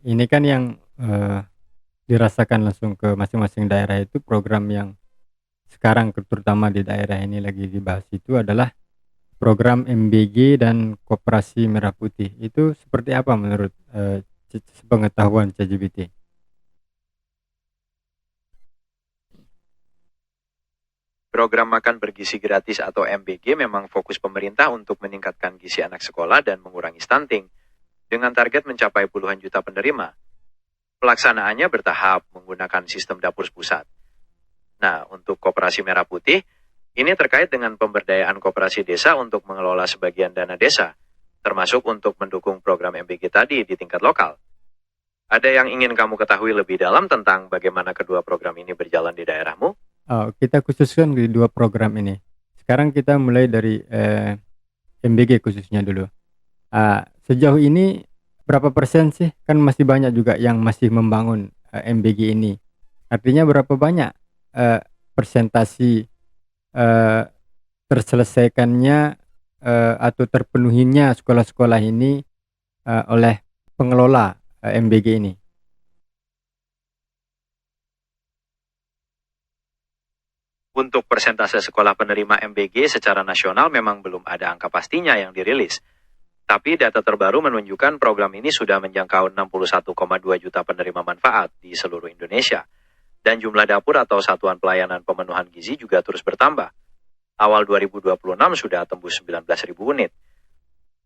Ini kan yang, dirasakan langsung ke masing-masing daerah itu program yang sekarang terutama di daerah ini lagi dibahas itu adalah program MBG dan Koperasi Merah Putih. Itu seperti apa menurut, sepengetahuan ChatGPT? Program makan bergizi gratis atau MBG memang fokus pemerintah untuk meningkatkan gizi anak sekolah dan mengurangi stunting, dengan target mencapai puluhan juta penerima. Pelaksanaannya bertahap menggunakan sistem dapur pusat. Nah, untuk Koperasi Merah Putih, ini terkait dengan pemberdayaan koperasi desa untuk mengelola sebagian dana desa, termasuk untuk mendukung program MBG tadi di tingkat lokal. Ada yang ingin kamu ketahui lebih dalam tentang bagaimana kedua program ini berjalan di daerahmu? Kita khususkan di 2 program ini. Sekarang kita mulai dari, MBG khususnya dulu. Sejauh ini berapa persen sih? Kan masih banyak juga yang masih membangun, MBG ini. Artinya berapa banyak, persentasi, eee, terselesaikannya, atau terpenuhinya sekolah-sekolah ini, oleh pengelola, MBG ini? Untuk persentase sekolah penerima MBG secara nasional memang belum ada angka pastinya yang dirilis. Tapi data terbaru menunjukkan program ini sudah menjangkau 61,2 juta penerima manfaat di seluruh Indonesia. Dan jumlah dapur atau satuan pelayanan pemenuhan gizi juga terus bertambah. Awal 2026 sudah tembus 19.000 unit.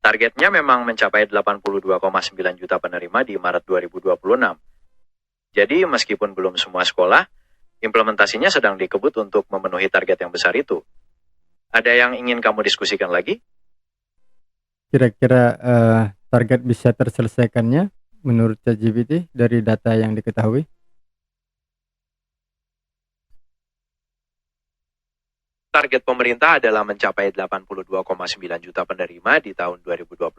Targetnya memang mencapai 82,9 juta penerima di Maret 2026. Jadi meskipun belum semua sekolah, implementasinya sedang dikebut untuk memenuhi target yang besar itu. Ada yang ingin kamu diskusikan lagi? Kira-kira, target bisa terselesaikannya menurut ChatGPT dari data yang diketahui? Target pemerintah adalah mencapai 82,9 juta penerima di tahun 2029.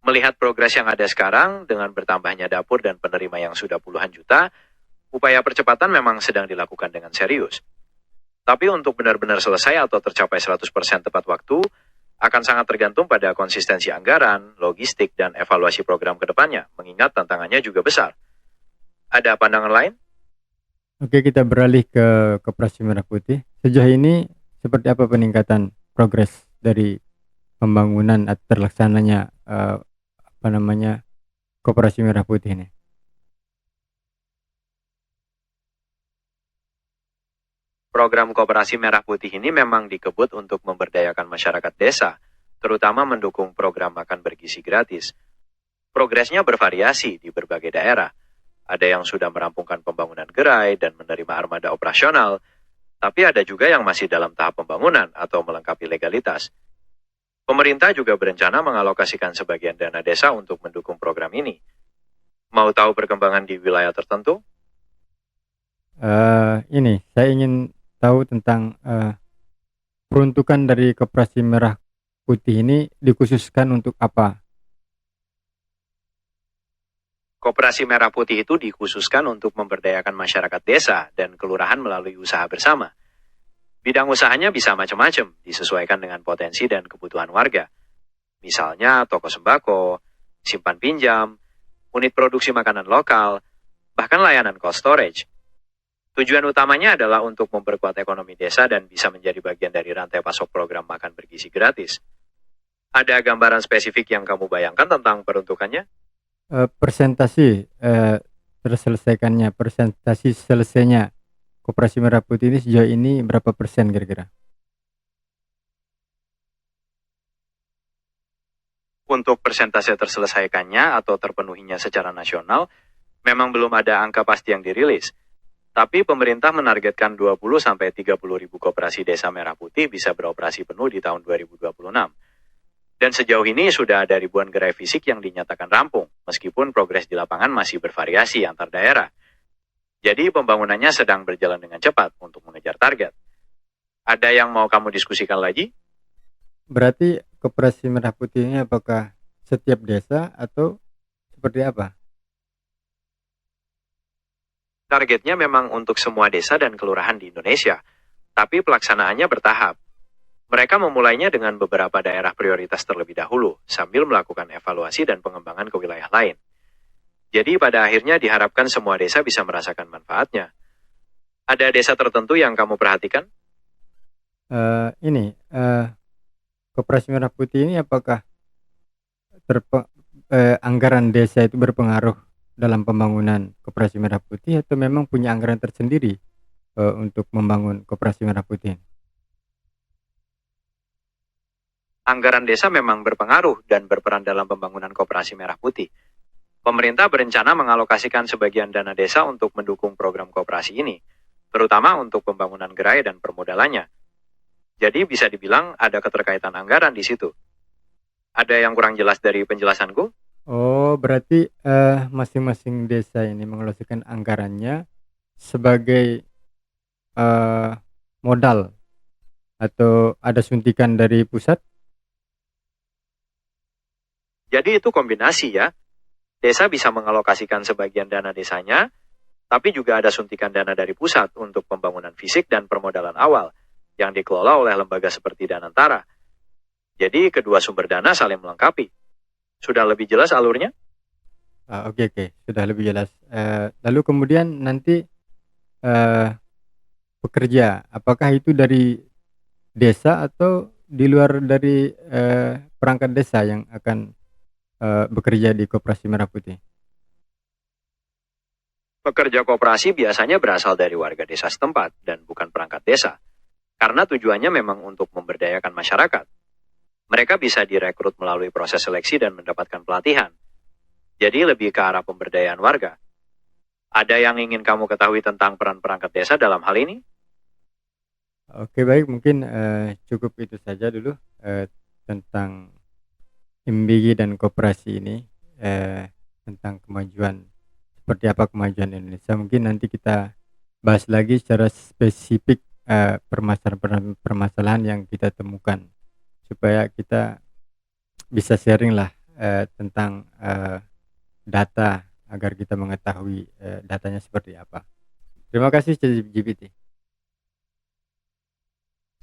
Melihat progres yang ada sekarang dengan bertambahnya dapur dan penerima yang sudah puluhan juta, upaya percepatan memang sedang dilakukan dengan serius. Tapi untuk benar-benar selesai atau tercapai 100% tepat waktu, akan sangat tergantung pada konsistensi anggaran, logistik, dan evaluasi program ke depannya, mengingat tantangannya juga besar. Ada pandangan lain? Oke, kita beralih ke Koperasi Merah Putih. Sejauh ini seperti apa peningkatan progres dari pembangunan atau terlaksananya, Koperasi Merah Putih ini? Program Koperasi Merah Putih ini memang dikebut untuk memberdayakan masyarakat desa, terutama mendukung program makan bergizi gratis. Progresnya bervariasi di berbagai daerah. Ada yang sudah merampungkan pembangunan gerai dan menerima armada operasional, tapi ada juga yang masih dalam tahap pembangunan atau melengkapi legalitas. Pemerintah juga berencana mengalokasikan sebagian dana desa untuk mendukung program ini. Mau tahu perkembangan di wilayah tertentu? Ini saya ingin tahu tentang, peruntukan dari Koperasi Merah Putih ini dikhususkan untuk apa? Koperasi Merah Putih itu dikhususkan untuk memberdayakan masyarakat desa dan kelurahan melalui usaha bersama. Bidang usahanya bisa macam-macam, disesuaikan dengan potensi dan kebutuhan warga. Misalnya toko sembako, simpan pinjam, unit produksi makanan lokal, bahkan layanan cold storage. Tujuan utamanya adalah untuk memperkuat ekonomi desa dan bisa menjadi bagian dari rantai pasok program makan bergizi gratis. Ada gambaran spesifik yang kamu bayangkan tentang peruntukannya? Persentase, persentase selesainya Koperasi Merah Putih ini sejauh ini berapa persen kira-kira? Untuk persentase terselesaikannya atau terpenuhinya secara nasional, memang belum ada angka pasti yang dirilis. Tapi pemerintah menargetkan 20-30 ribu koperasi desa Merah Putih bisa beroperasi penuh di tahun 2026. Dan sejauh ini sudah ada ribuan gerai fisik yang dinyatakan rampung, meskipun progres di lapangan masih bervariasi antar daerah. Jadi pembangunannya sedang berjalan dengan cepat untuk mengejar target. Ada yang mau kamu diskusikan lagi? Berarti Koperasi Merah Putih ini apakah setiap desa atau seperti apa? Targetnya memang untuk semua desa dan kelurahan di Indonesia, tapi pelaksanaannya bertahap. Mereka memulainya dengan beberapa daerah prioritas terlebih dahulu, sambil melakukan evaluasi dan pengembangan ke wilayah lain. Jadi pada akhirnya diharapkan semua desa bisa merasakan manfaatnya. Ada desa tertentu yang kamu perhatikan? Ini Koperasi Merah Putih ini apakah anggaran desa itu berpengaruh dalam pembangunan Koperasi Merah Putih atau memang punya anggaran tersendiri untuk membangun Koperasi Merah Putih? Anggaran desa memang berpengaruh dan berperan dalam pembangunan Koperasi Merah Putih. Pemerintah berencana mengalokasikan sebagian dana desa untuk mendukung program koperasi ini, terutama untuk pembangunan gerai dan permodalannya. Jadi bisa dibilang ada keterkaitan anggaran di situ. Ada yang kurang jelas dari penjelasanku? Oh, berarti masing-masing desa ini mengalokasikan anggarannya sebagai modal atau ada suntikan dari pusat? Jadi itu kombinasi ya. Desa bisa mengalokasikan sebagian dana desanya, tapi juga ada suntikan dana dari pusat untuk pembangunan fisik dan permodalan awal yang dikelola oleh lembaga seperti Danantara. Jadi kedua sumber dana saling melengkapi. Sudah lebih jelas alurnya? Oke, sudah lebih jelas. Lalu kemudian nanti pekerja, apakah itu dari desa atau di luar dari perangkat desa yang akan bekerja di Koperasi Merah Putih? Pekerja koperasi biasanya berasal dari warga desa setempat dan bukan perangkat desa, karena tujuannya memang untuk memberdayakan masyarakat. Mereka bisa direkrut melalui proses seleksi dan mendapatkan pelatihan. Jadi lebih ke arah pemberdayaan warga. Ada yang ingin kamu ketahui tentang peran perangkat desa dalam hal ini? Oke, baik, mungkin cukup itu saja dulu tentang MBG dan koperasi ini, tentang kemajuan, seperti apa kemajuan Indonesia. Mungkin nanti kita bahas lagi secara spesifik permasalahan yang kita temukan, supaya kita bisa sharing lah tentang data agar kita mengetahui datanya seperti apa. Terima kasih ChatGPT.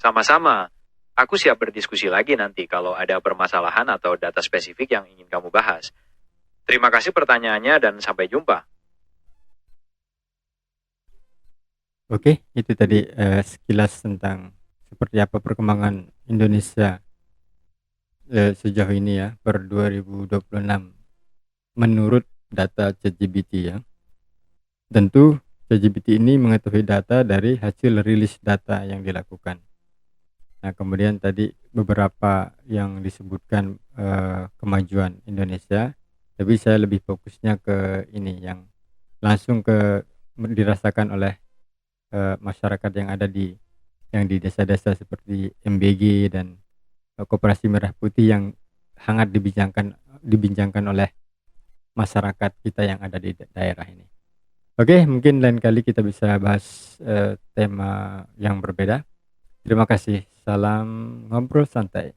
Sama-sama. Aku siap berdiskusi lagi nanti kalau ada permasalahan atau data spesifik yang ingin kamu bahas. Terima kasih pertanyaannya dan sampai jumpa. Oke, itu tadi sekilas tentang seperti apa perkembangan Indonesia sejauh ini ya, per 2026 menurut data ChatGPT ya. Tentu ChatGPT ini mengetahui data dari hasil rilis data yang dilakukan. Nah, kemudian tadi beberapa yang disebutkan kemajuan Indonesia, tapi saya lebih fokusnya ke ini yang langsung dirasakan oleh masyarakat yang ada di desa-desa seperti MBG dan Koperasi Merah Putih yang hangat dibincangkan oleh masyarakat kita yang ada di daerah ini. Oke, mungkin lain kali kita bisa bahas tema yang berbeda. Terima kasih. Salam ngobrol santai.